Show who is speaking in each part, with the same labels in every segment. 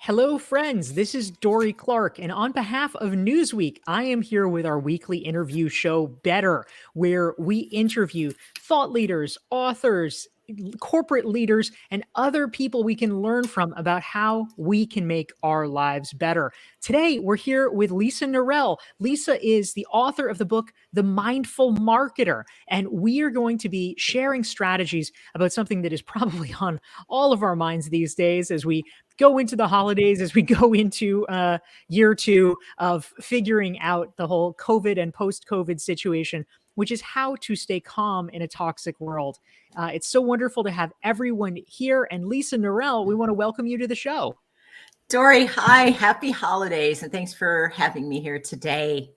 Speaker 1: Hello, friends. This is Dorie Clark, and on behalf of Newsweek, I am here with our weekly interview show, Better, where we interview thought leaders, authors, corporate leaders, and other people we can learn from about how we can make our lives better. Today, we're here with Lisa Nirell. Lisa is the author of the book, The Mindful Marketer, and we are going to be sharing strategies about something that is probably on all of our minds these days as we go into the holidays, as we go into year two of figuring out the whole COVID and post-COVID situation, which is how to stay calm in a toxic world. It's so wonderful to have everyone here. And Lisa Nirell, we want to welcome you to the show.
Speaker 2: Dorie, hi, happy holidays, and thanks for having me here today.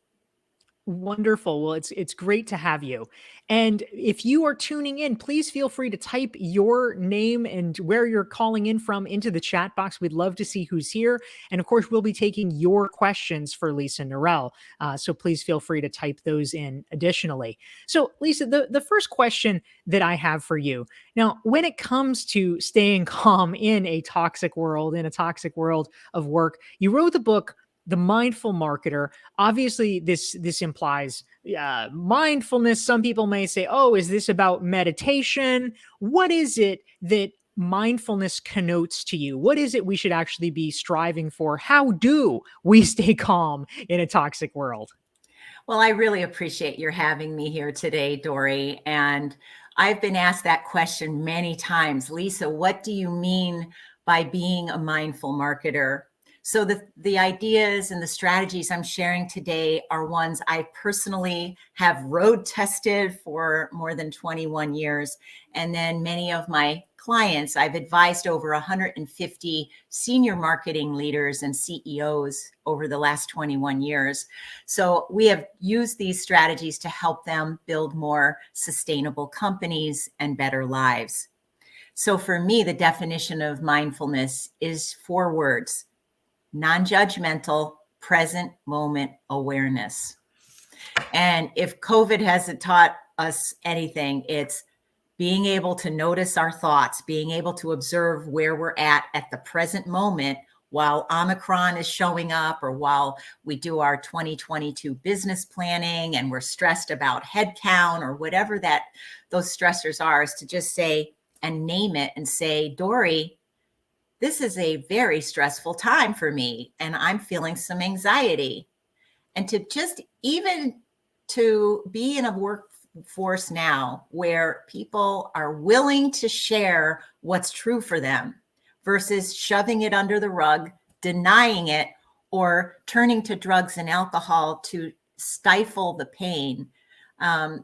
Speaker 1: Wonderful. Well, it's great to have you. And if you are tuning in, please feel free to type your name and where you're calling in from into the chat box. We'd love to see who's here. And of course, we'll be taking your questions for Lisa Nirell. So please feel free to type those in additionally. So, Lisa, the first question that I have for you now, when it comes to staying calm in a toxic world, of work, you wrote the book, The Mindful Marketer. Obviously, this implies mindfulness. Some people may say, oh, is this about meditation? What is it that mindfulness connotes to you? What is it we should actually be striving for? How do we stay calm in a toxic world?
Speaker 2: Well, I really appreciate your having me here today, Dorie. And I've been asked that question many times. Lisa, what do you mean by being a mindful marketer? So the ideas and the strategies I'm sharing today are ones I personally have road tested for more than 21 years. And then many of my clients, I've advised over 150 senior marketing leaders and CEOs over the last 21 years. So we have used these strategies to help them build more sustainable companies and better lives. So for me, the definition of mindfulness is 4 words: non-judgmental, present moment awareness. And if COVID hasn't taught us anything, it's being able to notice our thoughts, being able to observe where we're at the present moment while Omicron is showing up, or while we do our 2022 business planning and we're stressed about headcount or whatever those stressors are, is to just say and name it and say, Dorie, this is a very stressful time for me, and I'm feeling some anxiety. And to just even to be in a workforce now where people are willing to share what's true for them versus shoving it under the rug, denying it, or turning to drugs and alcohol to stifle the pain. I'm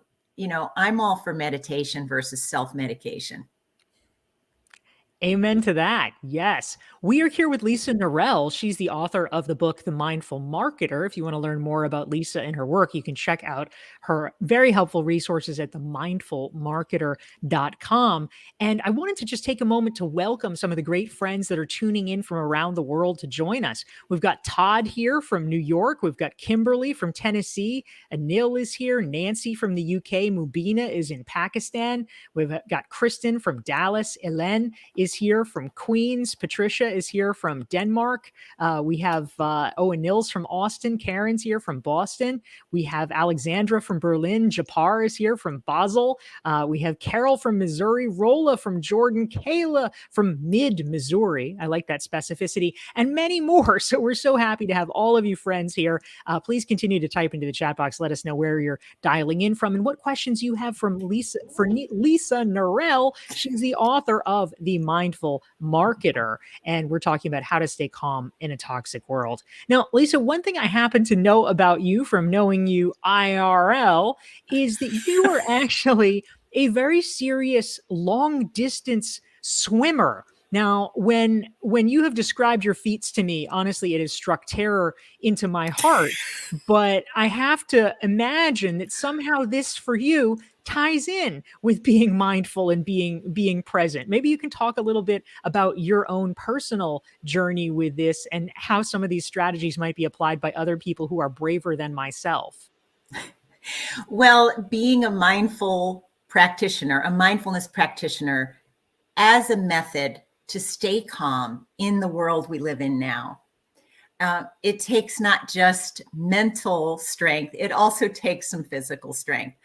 Speaker 2: all for meditation versus self-medication.
Speaker 1: Amen to that. Yes. We are here with Lisa Nirell. She's the author of the book, The Mindful Marketer. If you want to learn more about Lisa and her work, you can check out her very helpful resources at themindfulmarketer.com. And I wanted to just take a moment to welcome some of the great friends that are tuning in from around the world to join us. We've got Todd here from New York. We've got Kimberly from Tennessee. Anil is here. Nancy from the UK. Mubina is in Pakistan. We've got Kristen from Dallas. Elen is here from Queens. Patricia is here from Denmark. We have Owen Nils from Austin. Karen's here from Boston. We have Alexandra from Berlin. Japar is here from Basel. We have Carol from Missouri. Rolla from Jordan. Kayla from mid-Missouri. I like that specificity. And many more. So we're so happy to have all of you friends here. Please continue to type into the chat box. Let us know where you're dialing in from and what questions you have for Lisa Nirell. She's the author of The Mindful Marketer, and we're talking about how to stay calm in a toxic world. Now, Lisa, one thing I happen to know about you from knowing you IRL is that you are actually a very serious long distance swimmer. Now, when you have described your feats to me, honestly, it has struck terror into my heart. But I have to imagine that somehow this for you ties in with being mindful and being present. Maybe you can talk a little bit about your own personal journey with this and how some of these strategies might be applied by other people who are braver than myself.
Speaker 2: Well, being a mindfulness practitioner as a method to stay calm in the world we live in now. It takes not just mental strength, it also takes some physical strength.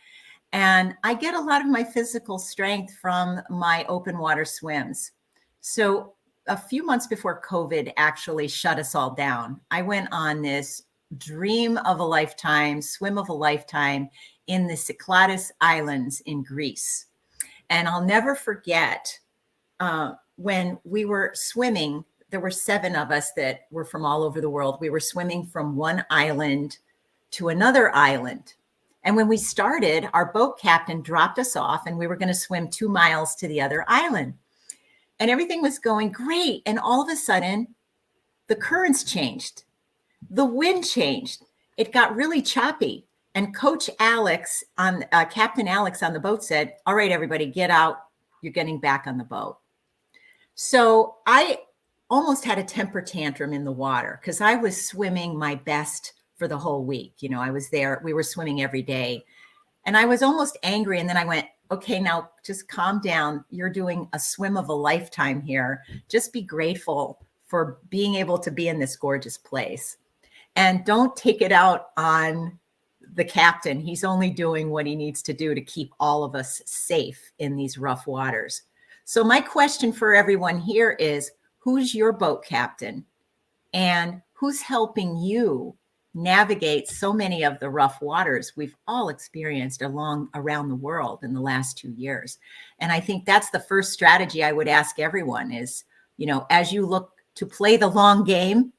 Speaker 2: And I get a lot of my physical strength from my open water swims. So a few months before COVID actually shut us all down, I went on this dream of a lifetime, swim of a lifetime in the Cyclades Islands in Greece. And I'll never forget when we were swimming, there were 7 of us that were from all over the world. We were swimming from one island to another island. And when we started, our boat captain dropped us off and we were going to swim 2 miles to the other island. And everything was going great. And all of a sudden, the currents changed. The wind changed. It got really choppy. And Coach Alex, Captain Alex on the boat said, "All right, everybody, get out. You're getting back on the boat." So I almost had a temper tantrum in the water because I was swimming my best for the whole week. You know, I was there. We were swimming every day. And I was almost angry. And then I went, okay, now just calm down. You're doing a swim of a lifetime here. Just be grateful for being able to be in this gorgeous place. And don't take it out on the captain. He's only doing what he needs to do to keep all of us safe in these rough waters. So my question for everyone here is, who's your boat captain? And who's helping you navigate so many of the rough waters we've all experienced around the world in the last 2 years? And I think that's the first strategy I would ask everyone is, you know, as you look to play the long game,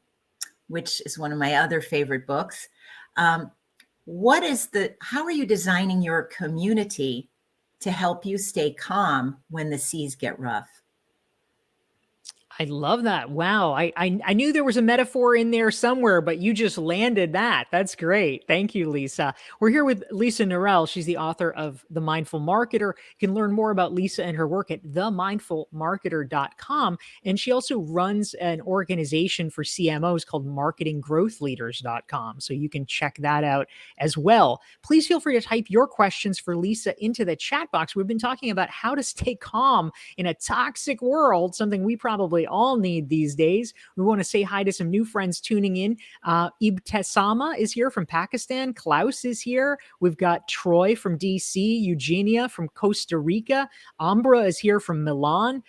Speaker 2: which is one of my other favorite books, how are you designing your community to help you stay calm when the seas get rough?
Speaker 1: I love that. Wow. I knew there was a metaphor in there somewhere, but you just landed that. That's great. Thank you, Lisa. We're here with Lisa Nirell. She's the author of The Mindful Marketer. You can learn more about Lisa and her work at themindfulmarketer.com. And she also runs an organization for CMOs called marketinggrowthleaders.com. So you can check that out as well. Please feel free to type your questions for Lisa into the chat box. We've been talking about how to stay calm in a toxic world, something we probably all need these days. We want to say hi to some new friends tuning in. Ibtesama is here from Pakistan. Klaus is here. We've got Troy from DC, Eugenia from Costa Rica. Ambra is here from Milan.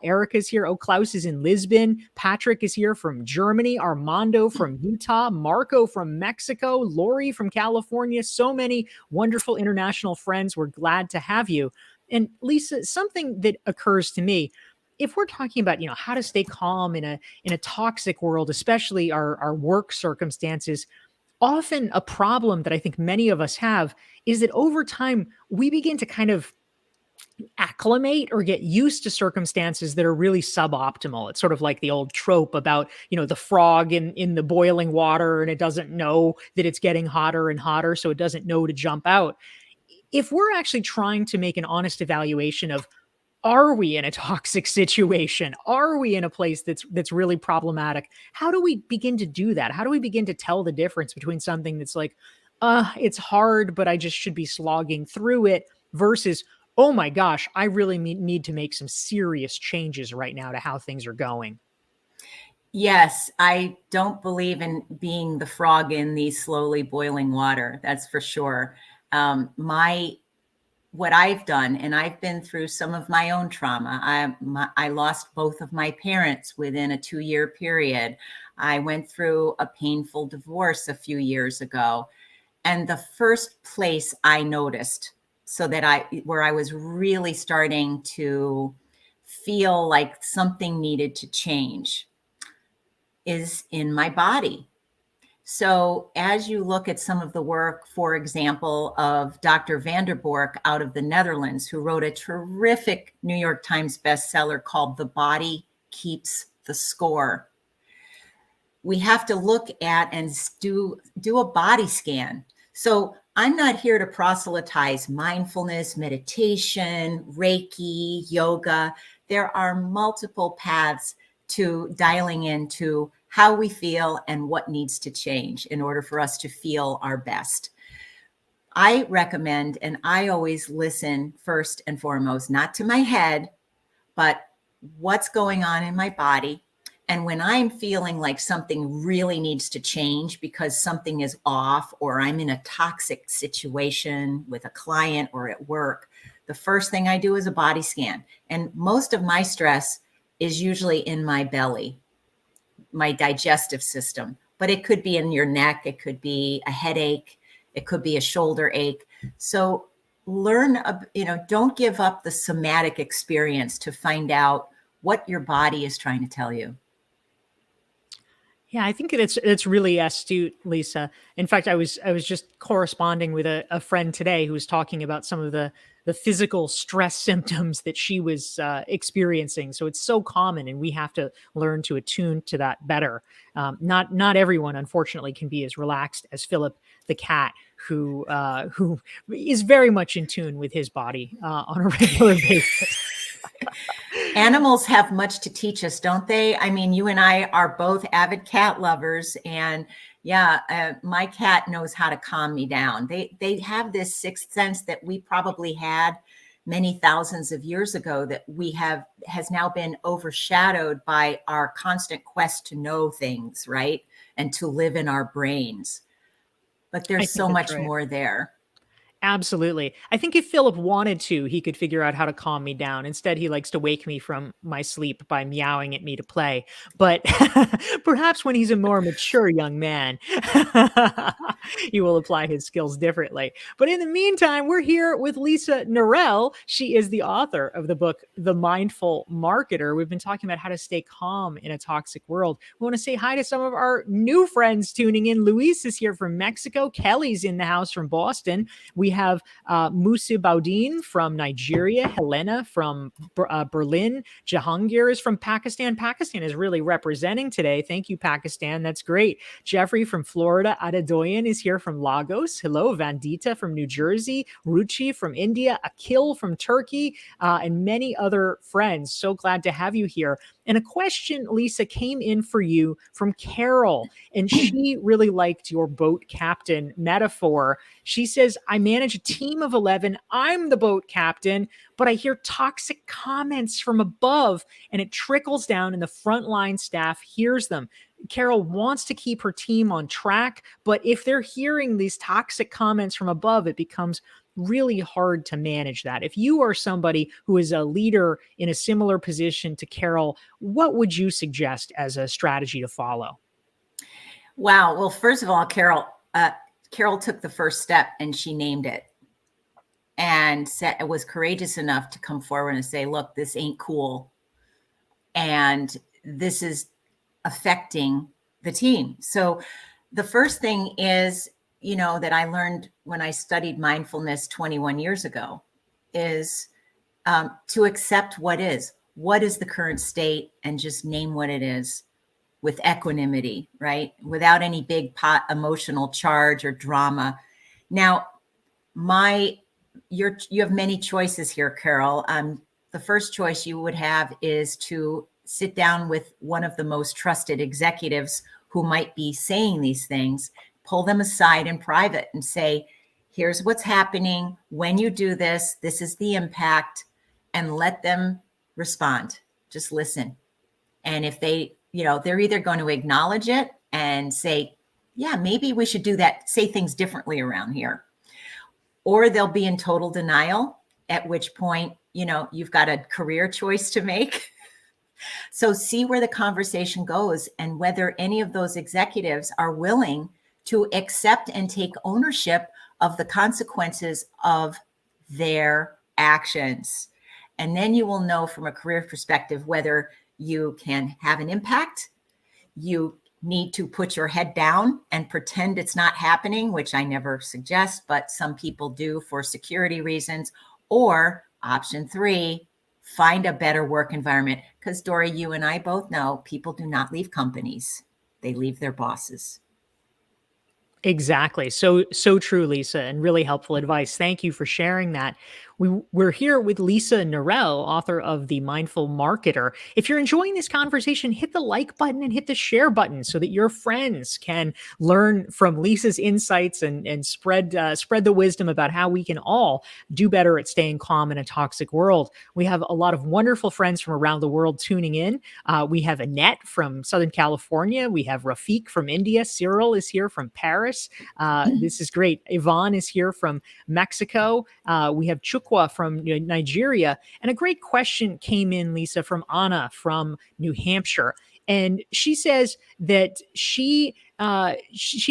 Speaker 1: Erica's here. Oh, Klaus is in Lisbon. Patrick is here from Germany. Armando from Utah. Marco from Mexico. Lori from California. So many wonderful international friends. We're glad to have you. And Lisa, something that occurs to me, if we're talking about, you know, how to stay calm in a toxic world, especially our work circumstances, often a problem that I think many of us have is that over time we begin to kind of acclimate or get used to circumstances that are really suboptimal. It's sort of like the old trope about, you know, the frog in the boiling water and it doesn't know that it's getting hotter and hotter, so it doesn't know to jump out. If we're actually trying to make an honest evaluation of, are we in a toxic situation? Are we in a place that's really problematic? How do we begin to do that? How do we begin to tell the difference between something that's like, it's hard, but I just should be slogging through it versus, oh my gosh, I really need to make some serious changes right now to how things are going?
Speaker 2: Yes, I don't believe in being the frog in the slowly boiling water. That's for sure. What I've done, and I've been through some of my own trauma. I lost both of my parents within a 2-year period. I went through a painful divorce a few years ago. And the first place I noticed, where I was really starting to feel like something needed to change, is in my body. So as you look at some of the work, for example, of Dr. Van der Bork out of the Netherlands, who wrote a terrific New York Times bestseller called The Body Keeps the Score, we have to look at and do a body scan. So I'm not here to proselytize mindfulness, meditation, Reiki, yoga. There are multiple paths to dialing into how we feel and what needs to change in order for us to feel our best. I recommend, and I always listen first and foremost, not to my head, but what's going on in my body. And when I'm feeling like something really needs to change because something is off, or I'm in a toxic situation with a client or at work, the first thing I do is a body scan. And most of my stress is usually in my belly, my digestive system, but it could be in your neck, it could be a headache, it could be a shoulder ache. So learn, don't give up the somatic experience to find out what your body is trying to tell you.
Speaker 1: Yeah, I think it's really astute, Lisa. In fact, I was just corresponding with a friend today who was talking about some of the physical stress symptoms that she was experiencing. So it's so common, and we have to learn to attune to that better. Not everyone, unfortunately, can be as relaxed as Philip the cat, who is very much in tune with his body on a regular basis.
Speaker 2: Animals have much to teach us, don't they? I mean, you and I are both avid cat lovers, and yeah, my cat knows how to calm me down. They have this sixth sense that we probably had many thousands of years ago that we have has now been overshadowed by our constant quest to know things, right? And to live in our brains. But
Speaker 1: I
Speaker 2: there's
Speaker 1: think
Speaker 2: so
Speaker 1: that's
Speaker 2: much
Speaker 1: right.
Speaker 2: more there.
Speaker 1: Absolutely. I think if Philip wanted to, he could figure out how to calm me down. Instead, he likes to wake me from my sleep by meowing at me to play. But perhaps when he's a more mature young man, he will apply his skills differently. But in the meantime, we're here with Lisa Nirell. She is the author of the book, The Mindful Marketer. We've been talking about how to stay calm in a toxic world. We want to say hi to some of our new friends tuning in. Luis is here from Mexico. Kelly's in the house from Boston. We have Musa Baudin from Nigeria, Helena from Berlin, Jahangir is from Pakistan. Pakistan is really representing today. Thank you, Pakistan. That's great. Jeffrey from Florida, Adedoyan is here from Lagos. Hello, Vandita from New Jersey, Ruchi from India, Akil from Turkey, and many other friends. So glad to have you here. And a question, Lisa, came in for you from Carol, and she really liked your boat captain metaphor. She says, I manage a team of 11. I'm the boat captain, but I hear toxic comments from above and it trickles down, and the frontline staff hears them. Carol wants to keep her team on track, but if they're hearing these toxic comments from above, it becomes really hard to manage that. If you are somebody who is a leader in a similar position to Carol, what would you suggest as a strategy to follow?
Speaker 2: Wow. Well, first of all, Carol took the first step and she named it, and said, was courageous enough to come forward and say, look, this ain't cool. And this is affecting the team. So the first thing is, that I learned when I studied mindfulness 21 years ago is to accept what is the current state, and just name what it is with equanimity, right? Without any big pot emotional charge or drama. Now, you have many choices here, Carol. The first choice you would have is to sit down with one of the most trusted executives who might be saying these things, pull them aside in private and say, here's what's happening. When you do this, this is the impact, and let them respond. Just listen. And if they're either going to acknowledge it and say, yeah, maybe we should do that, say things differently around here, or they'll be in total denial, at which point, you've got a career choice to make. So see where the conversation goes, and whether any of those executives are willing to accept and take ownership of the consequences of their actions. And then you will know from a career perspective whether you can have an impact. You need to put your head down and pretend it's not happening, which I never suggest, but some people do for security reasons. Or option 3, find a better work environment. Because Dorie, you and I both know people do not leave companies. They leave their bosses.
Speaker 1: Exactly. So true, Lisa, and really helpful advice. Thank you for sharing that. We're here with Lisa Nirell, author of The Mindful Marketer. If you're enjoying this conversation, hit the like button and hit the share button so that your friends can learn from Lisa's insights and spread the wisdom about how we can all do better at staying calm in a toxic world. We have a lot of wonderful friends from around the world tuning in. We have Annette from Southern California. We have Rafiq from India. Cyril is here from Paris. This is great. Yvonne is here from Mexico. We have Chukwa from Nigeria. And a great question came in, Lisa, from Anna from New Hampshire. And she says that she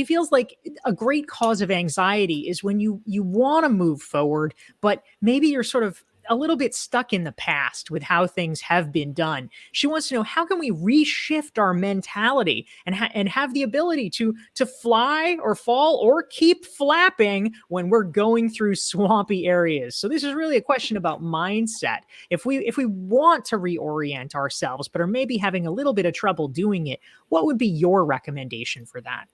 Speaker 1: feels like a great cause of anxiety is when you want to move forward, but maybe you're sort of a little bit stuck in the past with how things have been done. She wants to know, how can we reshift our mentality and have the ability to fly or fall or keep flapping when we're going through swampy areas. So this is really a question about mindset. If we want to reorient ourselves but are maybe having a little bit of trouble doing it, what would be your recommendation for that?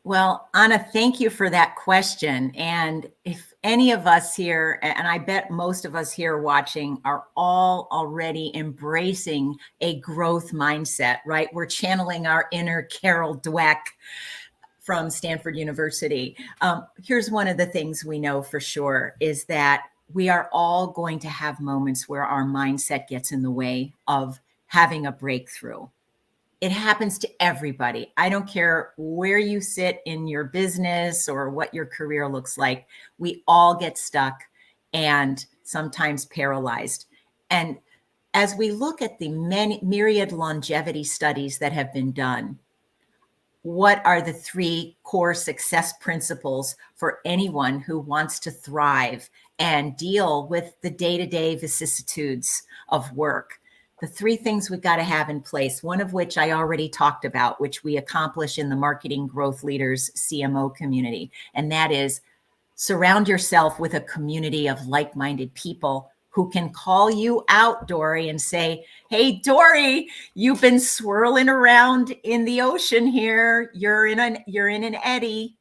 Speaker 2: Well, Anna, thank you for that question. And if any of us here, and I bet most of us here watching, are all already embracing a growth mindset, right? We're channeling our inner Carol Dweck from Stanford University. Here's one of the things we know for sure is that we are all going to have moments where our mindset gets in the way of having a breakthrough. It happens to everybody. I don't care where you sit in your business or what your career looks like. We all get stuck and sometimes paralyzed. And as we look at the many myriad longevity studies that have been done, what are the three core success principles for anyone who wants to thrive and deal with the day-to-day vicissitudes of work? The three things we've got to have in place, one of which I already talked about, which we accomplish in the Marketing Growth Leaders CMO community. And that is surround yourself with a community of like-minded people who can call you out, Dorie, and say, hey, Dorie, you've been swirling around in the ocean here. You're in an eddy.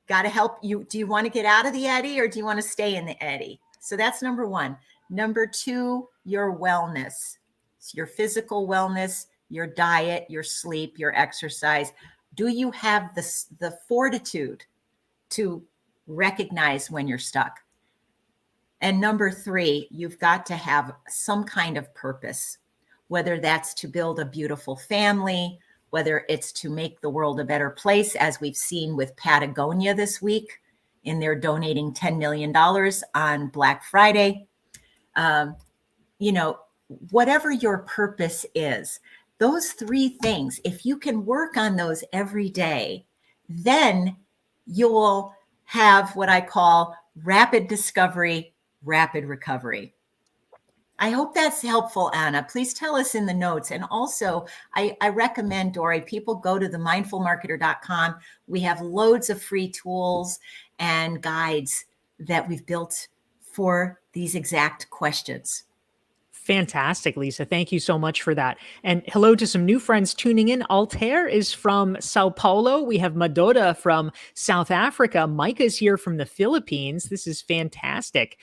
Speaker 2: Got to help you. Do you want to get out of the eddy or do you want to stay in the eddy? So that's number one. Number two, your wellness, your physical wellness, your diet, your sleep, your exercise. Do you have the fortitude to recognize when you're stuck? And number three, you've got to have some kind of purpose, whether that's to build a beautiful family, whether it's to make the world a better place, as we've seen with Patagonia this week, in their donating $10 million on Black Friday. Whatever your purpose is, those three things, if you can work on those every day, then you'll have what I call rapid discovery, rapid recovery. I hope that's helpful, Anna. Please tell us in the notes. And also, I recommend, Dorie, people go to themindfulmarketer.com. We have loads of free tools and guides that we've built for these exact questions.
Speaker 1: Fantastic, Lisa. Thank you so much for that. And hello to some new friends tuning in. Altair is from Sao Paulo. We have Madoda from South Africa. Micah is here from the Philippines. This is fantastic.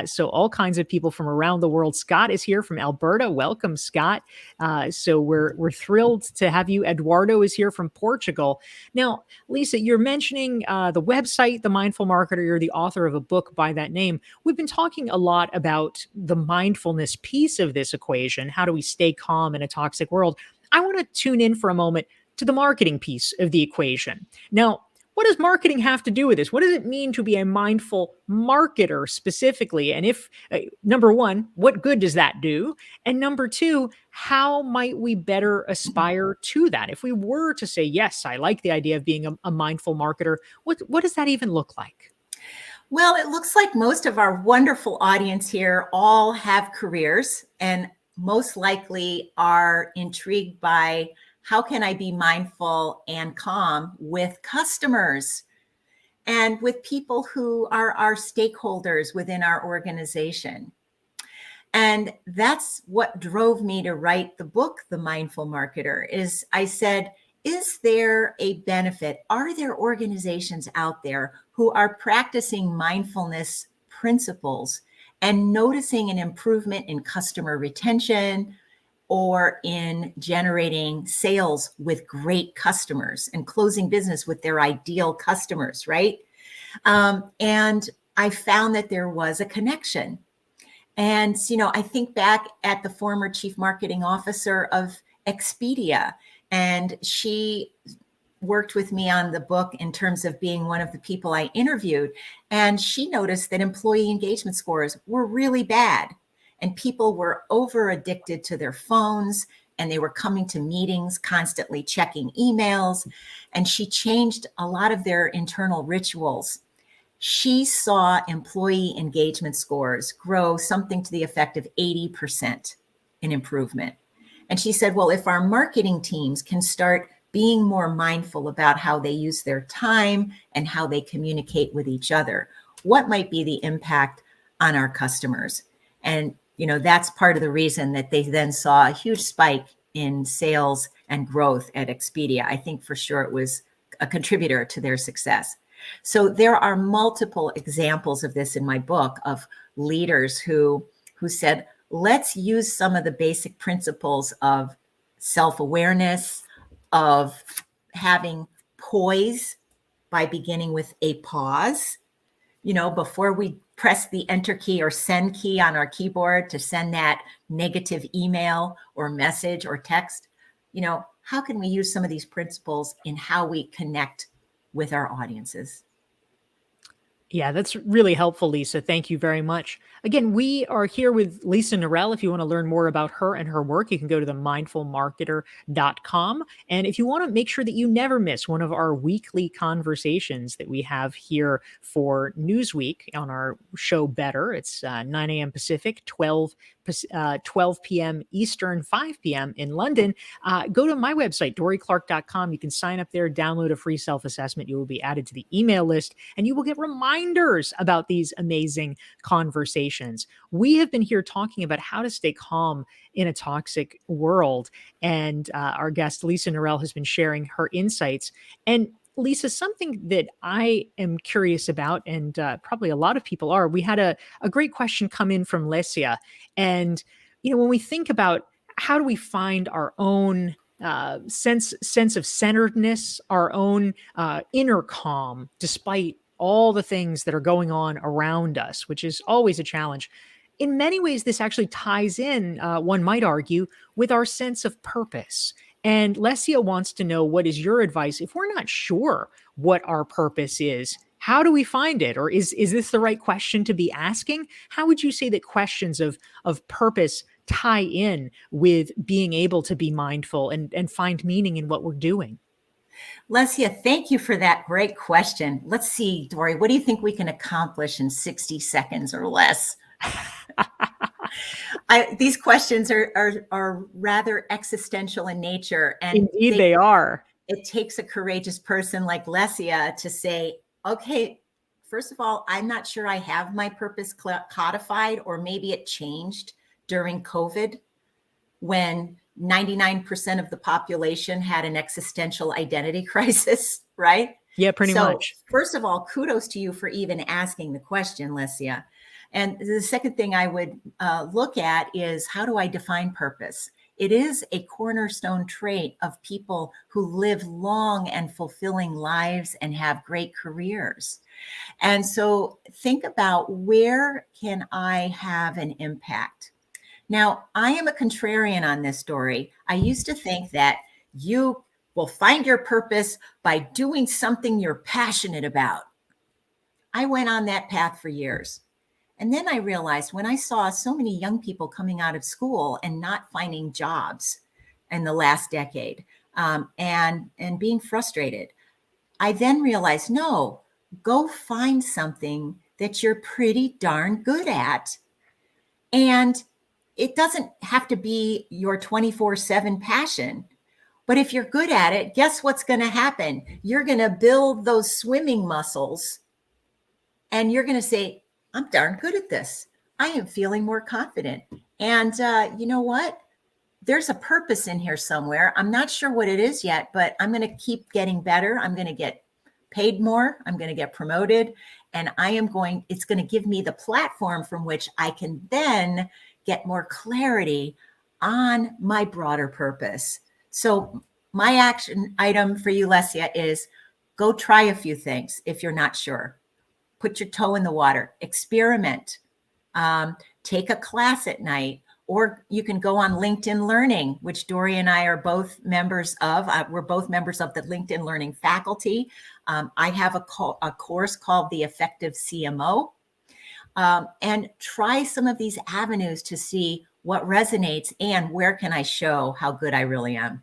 Speaker 1: So all kinds of people from around the world. Scott is here from Alberta. Welcome, Scott. So we're thrilled to have you. Eduardo is here from Portugal. Now, Lisa, you're mentioning the website, The Mindful Marketer. You're the author of a book by that name. We've been talking a lot about the mindfulness piece of this equation. How do we stay calm in a toxic world? I want to tune in for a moment to the marketing piece of the equation. Now, what does marketing have to do with this? What does it mean to be a mindful marketer specifically? And if, number one, what good does that do? And number two, how might we better aspire to that? If we were to say, yes, I like the idea of being a mindful marketer, what does that even look like?
Speaker 2: Well, it looks like most of our wonderful audience here all have careers and most likely are intrigued by how can I be mindful and calm with customers and with people who are our stakeholders within our organization. And that's what drove me to write the book, The Mindful Marketer, is I said, is there a benefit? Are there organizations out there who are practicing mindfulness principles and noticing an improvement in customer retention or in generating sales with great customers and closing business with their ideal customers, right? And I found that there was a connection. And, I think back at the former chief marketing officer of Expedia, and she worked with me on the book in terms of being one of the people I interviewed. And she noticed that employee engagement scores were really bad. And people were over addicted to their phones, and they were coming to meetings, constantly checking emails. And she changed a lot of their internal rituals. She saw employee engagement scores grow something to the effect of 80% in improvement. And she said, well, if our marketing teams can start being more mindful about how they use their time and how they communicate with each other, what might be the impact on our customers? And, that's part of the reason that they then saw a huge spike in sales and growth at Expedia. I think for sure it was a contributor to their success. So there are multiple examples of this in my book of leaders who said, let's use some of the basic principles of self-awareness, of having poise by beginning with a pause, before we press the enter key or send key on our keyboard to send that negative email or message or text. How can we use some of these principles in how we connect with our audiences?
Speaker 1: Yeah, that's really helpful, Lisa. Thank you very much. Again, we are here with Lisa Nirell. If you want to learn more about her and her work, you can go to the mindfulmarketer.com. And if you want to make sure that you never miss one of our weekly conversations that we have here for Newsweek on our show Better, it's 9 a.m. Pacific, 12 p.m. Eastern, 5 p.m. in London, go to my website, DorieClark.com. You can sign up there, download a free self-assessment. You will be added to the email list, and you will get reminders about these amazing conversations. We have been here talking about how to stay calm in a toxic world, and our guest, Lisa Nirell, has been sharing her insights. And Lisa, something that I am curious about, and probably a lot of people are, we had a great question come in from Lesia. And, when we think about how do we find our own sense of centeredness, our own inner calm, despite all the things that are going on around us, which is always a challenge. In many ways, this actually ties in, one might argue, with our sense of purpose. And Lesia wants to know, what is your advice if we're not sure what our purpose is? How do we find it? Or is this the right question to be asking? How would you say that questions of purpose tie in with being able to be mindful and find meaning in what we're doing?
Speaker 2: Lesia, thank you for that great question. Let's see, Dorie, what do you think we can accomplish in 60 seconds or less? These questions are rather existential in nature, and
Speaker 1: Indeed, they are.
Speaker 2: It takes a courageous person like Lesia to say, okay, first of all, I'm not sure I have my purpose codified, or maybe it changed during COVID when 99% of the population had an existential identity crisis, right?
Speaker 1: Yeah, pretty much.
Speaker 2: First of all, kudos to you for even asking the question, Lesia. And the second thing I would look at is, how do I define purpose? It is a cornerstone trait of people who live long and fulfilling lives and have great careers. And so think about, where can I have an impact? Now, I am a contrarian on this story. I used to think that you will find your purpose by doing something you're passionate about. I went on that path for years. And then I realized, when I saw so many young people coming out of school and not finding jobs in the last decade, and being frustrated, I then realized, no, go find something that you're pretty darn good at. And it doesn't have to be your 24/7 passion. But if you're good at it, guess what's going to happen? You're going to build those swimming muscles, and you're going to say, I'm darn good at this. I am feeling more confident. And you know what? There's a purpose in here somewhere. I'm not sure what it is yet, but I'm going to keep getting better. I'm going to get paid more, I'm going to get promoted, and it's going to give me the platform from which I can then get more clarity on my broader purpose. So my action item for you, Lesia, is go try a few things if you're not sure. Put your toe in the water, experiment, take a class at night, or you can go on LinkedIn Learning, which Dorie and I are both members of. We're both members of the LinkedIn Learning faculty. I have a course called The Effective CMO. And try some of these avenues to see what resonates and where can I show how good I really am.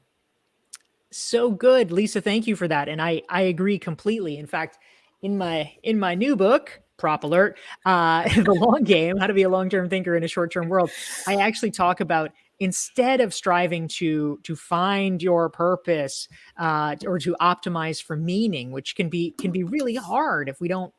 Speaker 1: So good, Lisa. Thank you for that, and I agree completely. In fact, in my new book, prop alert, the long game: How to Be a Long-Term Thinker in a Short-Term World, I actually talk about, instead of striving to find your purpose, or to optimize for meaning, which can be really hard if we don't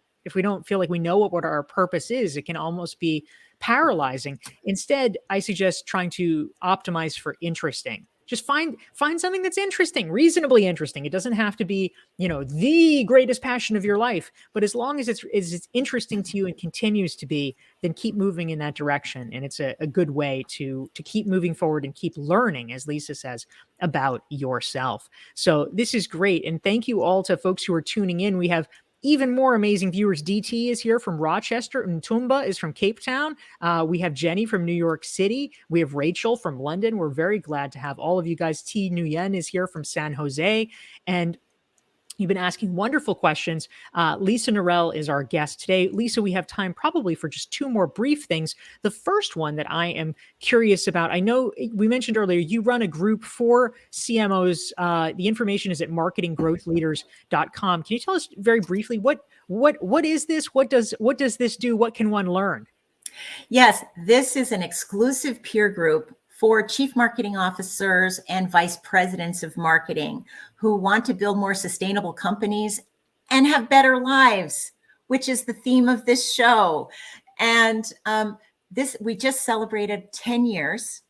Speaker 1: feel like we know what our purpose is. It can almost be paralyzing. Instead, I suggest trying to optimize for interesting. Just find something that's interesting, reasonably interesting. It doesn't have to be, the greatest passion of your life, but as long as it's interesting to you and continues to be, then keep moving in that direction. And it's a good way to keep moving forward and keep learning, as Lisa says, about yourself. So this is great. And thank you all to folks who are tuning in. We have even more amazing viewers. DT is here from Rochester, and Tumba is from Cape Town. We have Jenny from New York City. We have Rachel from London. We're very glad to have all of you guys. T. Nguyen is here from San Jose. And you've been asking wonderful questions. Lisa Nirell is our guest today. Lisa, we have time probably for just two more brief things. The first one that I am curious about, I know we mentioned earlier, you run a group for CMOs. The information is at marketinggrowthleaders.com. Can you tell us very briefly, what is this? What does this do? What can one learn?
Speaker 2: Yes, this is an exclusive peer group for chief marketing officers and vice presidents of marketing who want to build more sustainable companies and have better lives, which is the theme of this show. And we just celebrated 10 years,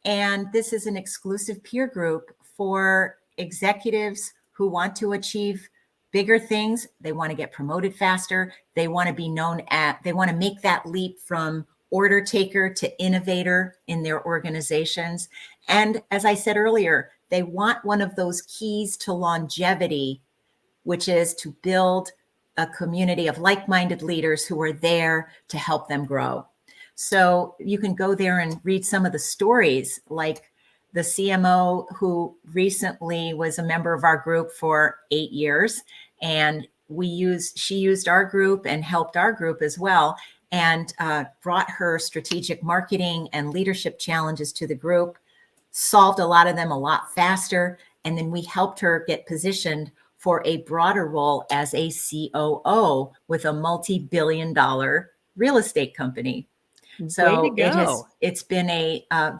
Speaker 2: and this is an exclusive peer group for executives who want to achieve bigger things. They want to get promoted faster. They want to they want to make that leap from order taker to innovator in their organizations. And as I said earlier, they want one of those keys to longevity, which is to build a community of like-minded leaders who are there to help them grow. So you can go there and read some of the stories, like the CMO who recently was a member of our group for 8 years. And she used our group and helped our group as well, and brought her strategic marketing and leadership challenges to the group, solved a lot of them a lot faster. And then we helped her get positioned for a broader role as a COO with a multi-billion-dollar real estate company.
Speaker 1: Way to
Speaker 2: So
Speaker 1: go.
Speaker 2: it's been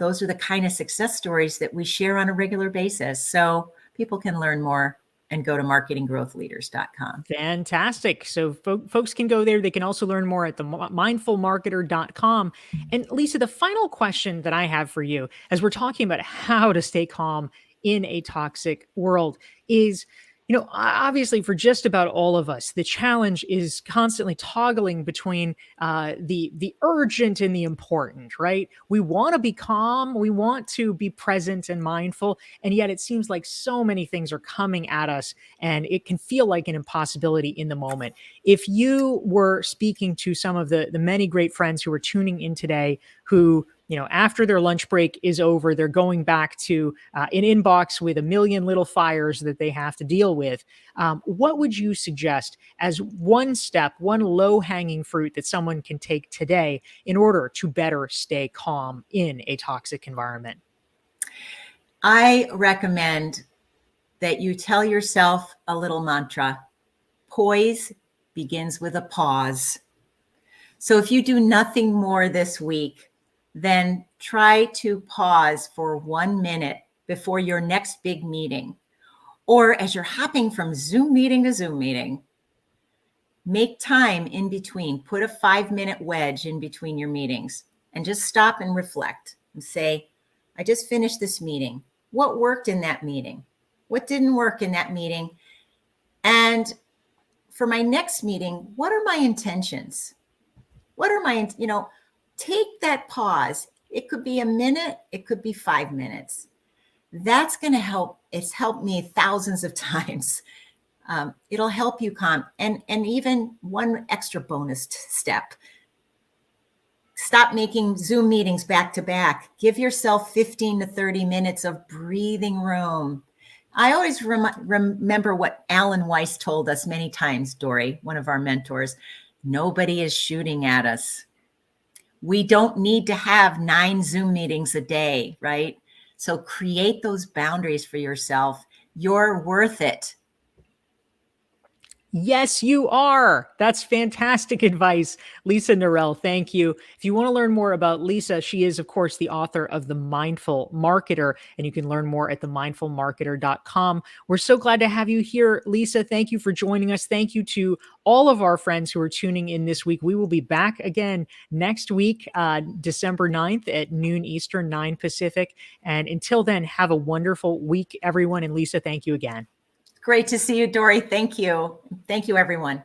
Speaker 2: those are the kind of success stories that we share on a regular basis. So people can learn more and go to marketinggrowthleaders.com.
Speaker 1: Fantastic. So folks can go there. They can also learn more at the mindfulmarketer.com. And Lisa, the final question that I have for you, as we're talking about how to stay calm in a toxic world, is, obviously for just about all of us, the challenge is constantly toggling between the urgent and the important, right? We want to be calm, we want to be present and mindful, and yet it seems like so many things are coming at us, and it can feel like an impossibility in the moment. If you were speaking to some of the many great friends who are tuning in today, who, after their lunch break is over, they're going back to an inbox with a million little fires that they have to deal with. What would you suggest as one step, one low hanging fruit that someone can take today in order to better stay calm in a toxic environment?
Speaker 2: I recommend that you tell yourself a little mantra. Poise begins with a pause. So if you do nothing more this week, then try to pause for 1 minute before your next big meeting. Or as you're hopping from Zoom meeting to Zoom meeting, make time in between. Put a 5-minute wedge in between your meetings and just stop and reflect and say, I just finished this meeting. What worked in that meeting? What didn't work in that meeting? And for my next meeting, what are my intentions? What are my, take that pause. It could be a minute, it could be 5 minutes. That's going to help. It's helped me thousands of times. It'll help you calm. And even one extra bonus step. Stop making Zoom meetings back to back. Give yourself 15 to 30 minutes of breathing room. I always remember what Alan Weiss told us many times, Dorie, one of our mentors. Nobody is shooting at us. We don't need to have 9 Zoom meetings a day, right? So create those boundaries for yourself. You're worth it.
Speaker 1: Yes, you are. That's fantastic advice, Lisa Nirell. Thank you. If you want to learn more about Lisa, she is, of course, the author of The Mindful Marketer, and you can learn more at themindfulmarketer.com. We're so glad to have you here, Lisa. Thank you for joining us. Thank you to all of our friends who are tuning in this week. We will be back again next week, December 9th at noon Eastern, 9 Pacific. And until then, have a wonderful week, everyone. And Lisa, thank you again.
Speaker 2: Great to see you, Dorie. Thank you. Thank you, everyone.